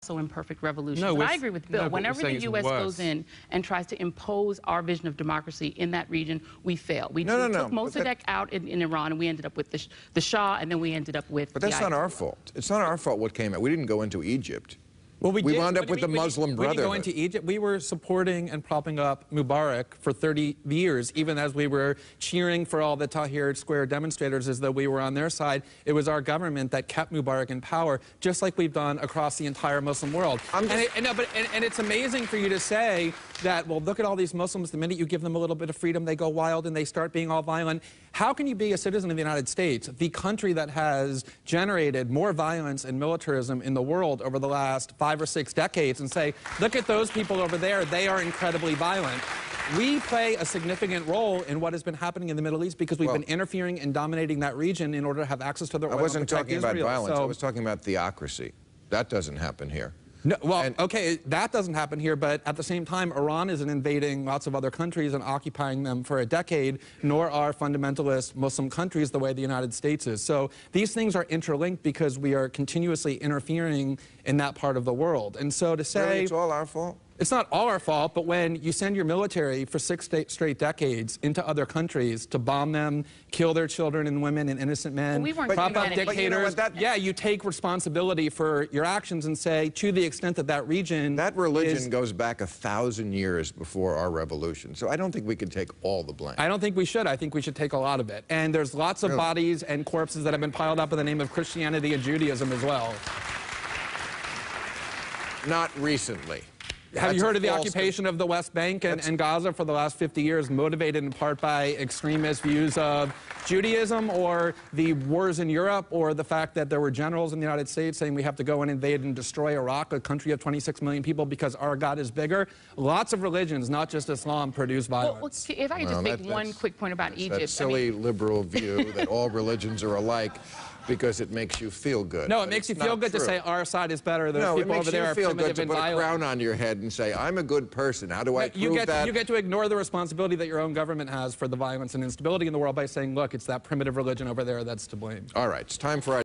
So imperfect revolutions. No, and I agree with Bill. Whenever the U.S. worse. goes in and tries to impose our vision of democracy in that region, we fail. We No. took Mossadegh out in Iran, and we ended up with the Shah, and then we ended up with. But that's not our fault. It's not our fault what came out. We didn't go into Egypt. Well, we wound up with the Muslim Brotherhood. We didn't go into Egypt. We were supporting and propping up Mubarak for 30 years, even as we were cheering for all the Tahrir Square demonstrators as though we were on their side. It was our government that kept Mubarak in power, just like we've done across the entire Muslim world. And it's amazing for you to say that, well, look at all these Muslims. The minute you give them a little bit of freedom, they go wild and they start being all violent. How can you be a citizen of the United States, the country that has generated more violence and militarism in the world over the last 5 or 6 decades, and say, look at those people over there, they are incredibly violent? We play a significant role in what has been happening in the Middle East because we've been interfering and dominating that region in order to have access to the oil. I wasn't talking about violence. I was talking about theocracy. That doesn't happen here. No, well, okay, that doesn't happen here, but at the same time, Iran isn't invading lots of other countries and occupying them for a decade, nor are fundamentalist Muslim countries the way the United States is. So these things are interlinked because we are continuously interfering in that part of the world. And so to say... Really, it's all our fault? It's not all our fault, but when you send your military for 6 straight decades into other countries to bomb them, kill their children and women and innocent men, prop up dictators, you know yeah, you take responsibility for your actions and say, to the extent that that region... That religion goes back 1,000 years before our revolution, so I don't think we can take all the blame. I don't think we should. I think we should take a lot of it. And there's lots of bodies and corpses that have been piled up in the name of Christianity and Judaism as well. Not recently. Have you heard of the occupation of the West Bank and Gaza for the last 50 years, motivated in part by extremist views of Judaism, or the wars in Europe, or the fact that there were generals in the United States saying we have to go and invade and destroy Iraq, a country of 26 million people, because our God is bigger? Lots of religions, not just Islam, produce violence. Well, if I could just make one quick point about Egypt. That silly liberal view that all religions are alike, because it makes you feel good. No, it makes you feel good to say our side is better. Those people over there are primitive and violent. No, it makes you feel good to put a crown on your head and say, I'm a good person. How do I prove that? You get to ignore the responsibility that your own government has for the violence and instability in the world by saying, look, it's that primitive religion over there that's to blame. All right, it's time for our